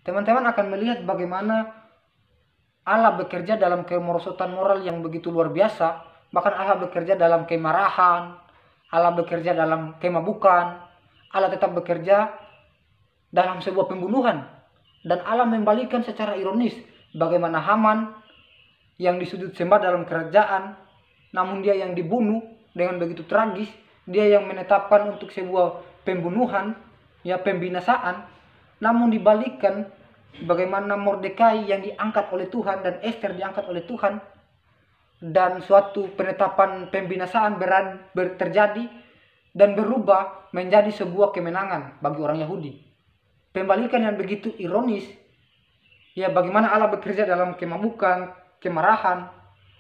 teman-teman akan melihat bagaimana Allah bekerja dalam kemerosotan moral yang begitu luar biasa. Bahkan Allah bekerja dalam kemarahan, Allah bekerja dalam kemabukan, Allah tetap bekerja dalam sebuah pembunuhan. Dan Allah membalikan secara ironis bagaimana Haman yang disudut sembah dalam kerajaan, namun dia yang dibunuh dengan begitu tragis, dia yang menetapkan untuk sebuah pembunuhan, ya pembinasaan, namun dibalikkan bagaimana Mordekai yang diangkat oleh Tuhan dan Esther diangkat oleh Tuhan, dan suatu penetapan pembinasaan terjadi dan berubah menjadi sebuah kemenangan bagi orang Yahudi. Pembalikan yang begitu ironis, ya bagaimana Allah bekerja dalam kemabukan, kemarahan,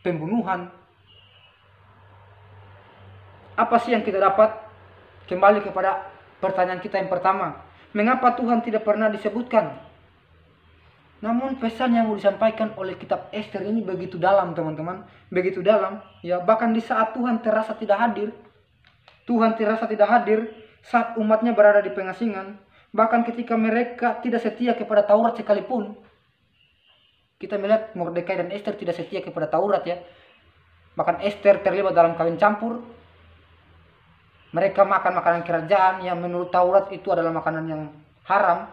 pembunuhan. Apa sih yang kita dapat? Kembali kepada pertanyaan kita yang pertama, mengapa Tuhan tidak pernah disebutkan? Namun pesan yang mau disampaikan oleh kitab Esther ini begitu dalam, teman-teman, begitu dalam. Ya, bahkan di saat Tuhan terasa tidak hadir, saat umatnya berada di pengasingan, bahkan ketika mereka tidak setia kepada Taurat sekalipun. Kita melihat Mordekai dan Esther tidak setia kepada Taurat, ya. Bahkan Esther terlibat dalam kawin campur. Mereka makan makanan kerajaan yang menurut Taurat itu adalah makanan yang haram.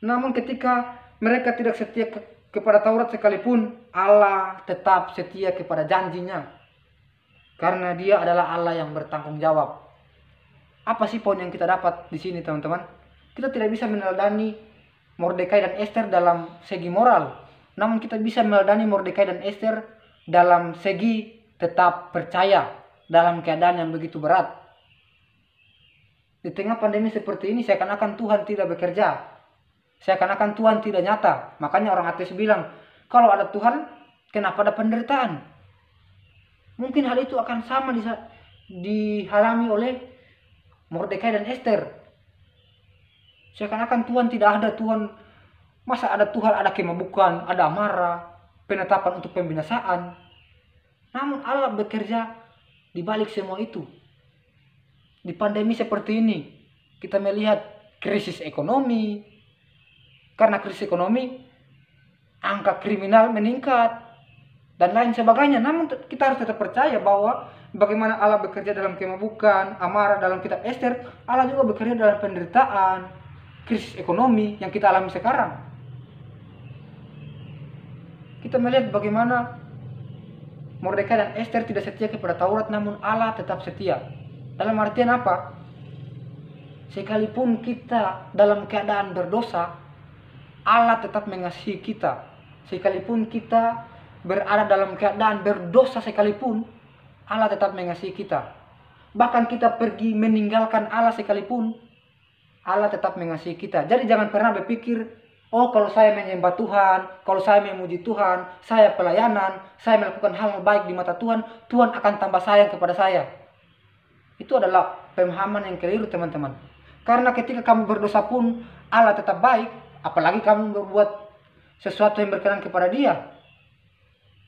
Namun ketika mereka tidak setia kepada Taurat sekalipun, Allah tetap setia kepada janjinya. Karena dia adalah Allah yang bertanggung jawab. Apa sih poin yang kita dapat di sini, teman-teman? Kita tidak bisa meneladani Mordekai dan Esther dalam segi moral. Namun kita bisa meneladani Mordekai dan Esther dalam segi tetap percaya dalam keadaan yang begitu berat. Di tengah pandemi seperti ini, seakan-akan Tuhan tidak bekerja. Seakan-akan Tuhan tidak nyata. Makanya orang ateis bilang, kalau ada Tuhan, kenapa ada penderitaan? Mungkin hal itu akan sama dialami oleh Mordekai dan Esther. Seakan-akan Tuhan tidak ada. Masa ada Tuhan, ada kemabukan, ada amarah, penetapan untuk pembinasaan. Namun Allah bekerja di balik semua itu. Di pandemi seperti ini, kita melihat krisis ekonomi. Karena krisis ekonomi, angka kriminal meningkat, dan lain sebagainya. Namun kita harus tetap percaya bahwa bagaimana Allah bekerja dalam kemabukan, amarah dalam kitab Esther, Allah juga bekerja dalam penderitaan, krisis ekonomi yang kita alami sekarang. Kita melihat bagaimana Mordekai dan Esther tidak setia kepada Taurat, namun Allah tetap setia. Dalam artian apa? Sekalipun kita dalam keadaan berdosa, Allah tetap mengasihi kita. Sekalipun kita berada dalam keadaan berdosa sekalipun, Allah tetap mengasihi kita. Bahkan kita pergi meninggalkan Allah sekalipun, Allah tetap mengasihi kita. Jadi jangan pernah berpikir, oh kalau saya menyembah Tuhan, kalau saya memuji Tuhan, saya pelayanan, saya melakukan hal baik di mata Tuhan, Tuhan akan tambah sayang kepada saya. Itu adalah pemahaman yang keliru, teman-teman. Karena ketika kamu berdosa pun Allah tetap baik. Apalagi kamu berbuat sesuatu yang berkenan kepada Dia.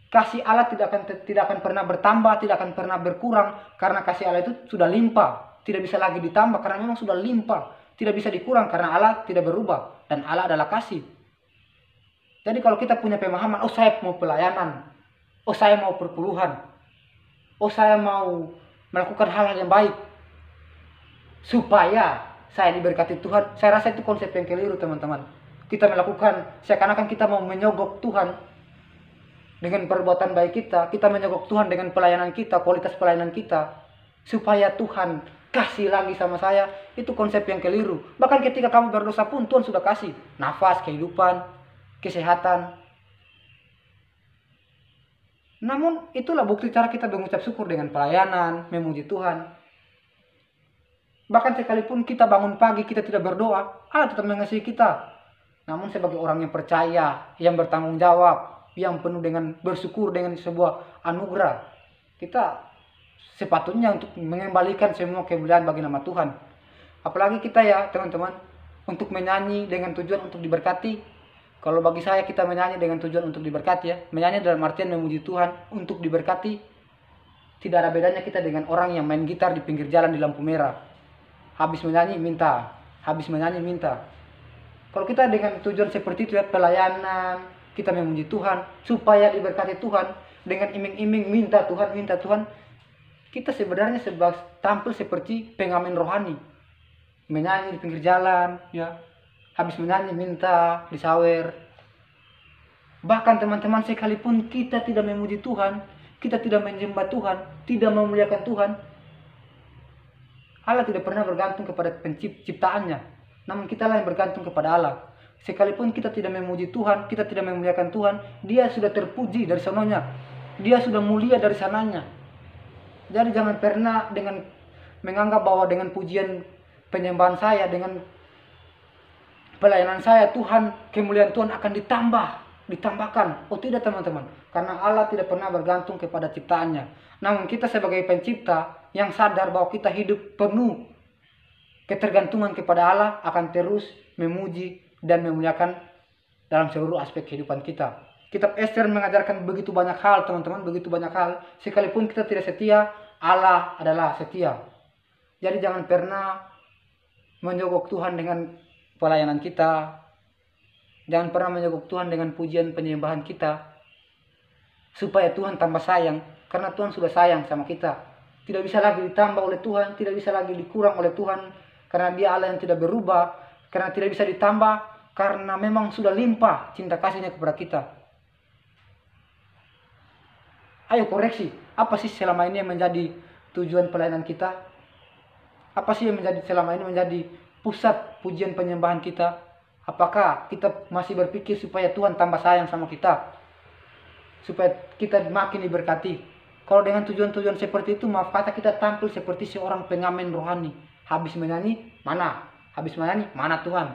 Kasih Allah tidak akan pernah bertambah, tidak akan pernah berkurang, karena kasih Allah itu sudah limpah, tidak bisa lagi ditambah karena memang sudah limpah, tidak bisa dikurang karena Allah tidak berubah dan Allah adalah kasih. Jadi kalau kita punya pemahaman, oh saya mau pelayanan, oh saya mau perpuluhan, oh saya mau melakukan hal-hal yang baik supaya saya diberkati Tuhan, saya rasa itu konsep yang keliru, teman-teman. Kita melakukan seakan-akan kita mau menyogok Tuhan dengan perbuatan baik kita menyogok Tuhan dengan pelayanan kita, kualitas pelayanan kita, supaya Tuhan kasih lagi sama saya. Itu konsep yang keliru. Bahkan ketika kamu berdosa pun Tuhan sudah kasih nafas, kehidupan, kesehatan. Namun itulah bukti cara kita mengucap syukur dengan pelayanan, memuji Tuhan. Bahkan sekalipun kita bangun pagi kita tidak berdoa, Allah tetap mengasihi kita. Namun sebagai orang yang percaya, yang bertanggung jawab, yang penuh dengan bersyukur dengan sebuah anugerah, kita sepatutnya untuk mengembalikan semua kemuliaan bagi nama Tuhan. Apalagi kita, ya teman-teman, untuk menyanyi dengan tujuan untuk diberkati. Kalau bagi saya, kita menyanyi dengan tujuan untuk diberkati, ya. Menyanyi dalam artian memuji Tuhan untuk diberkati. Tidak ada bedanya kita dengan orang yang main gitar di pinggir jalan di lampu merah. Habis menyanyi minta, habis menyanyi minta. Kalau kita dengan tujuan seperti itu ya, pelayanan, kita memuji Tuhan, supaya diberkati Tuhan, dengan iming-iming minta Tuhan, kita sebenarnya tampil seperti pengamen rohani, menyanyi di pinggir jalan, ya, habis menyanyi minta disawer. Bahkan teman-teman, sekalipun kita tidak memuji Tuhan, kita tidak menyembah Tuhan, tidak memuliakan Tuhan, Allah tidak pernah bergantung kepada penciptaannya, namun kita lah yang bergantung kepada Allah. Sekalipun kita tidak memuji Tuhan, kita tidak memuliakan Tuhan, Dia sudah terpuji dari sononya, Dia sudah mulia dari sananya. Jadi jangan pernah dengan menganggap bahwa dengan pujian penyembahan saya, dengan pelayanan saya, kemuliaan Tuhan akan ditambahkan. Oh tidak teman-teman, karena Allah tidak pernah bergantung kepada ciptaannya. Namun kita sebagai pencipta yang sadar bahwa kita hidup penuh ketergantungan kepada Allah, akan terus memuji dan memuliakan dalam seluruh aspek kehidupan kita. Kitab Ester mengajarkan begitu banyak hal teman-teman, begitu banyak hal. Sekalipun kita tidak setia, Allah adalah setia. Jadi jangan pernah menyogok Tuhan dengan pelayanan kita. Jangan pernah menyogok Tuhan dengan pujian penyembahan kita, supaya Tuhan tambah sayang, karena Tuhan sudah sayang sama kita. Tidak bisa lagi ditambah oleh Tuhan, tidak bisa lagi dikurang oleh Tuhan, karena Dia Allah yang tidak berubah, karena tidak bisa ditambah, karena memang sudah limpah cinta kasih-Nya kepada kita. Ayo koreksi, apa sih selama ini yang menjadi tujuan pelayanan kita? Apa sih yang selama ini menjadi pusat pujian penyembahan kita? Apakah kita masih berpikir supaya Tuhan tambah sayang sama kita, supaya kita makin diberkati? Kalau dengan tujuan-tujuan seperti itu, maaf kata kita tampil seperti seorang pengamen rohani. Habis menyanyi, mana? Habis menyanyi, mana Tuhan?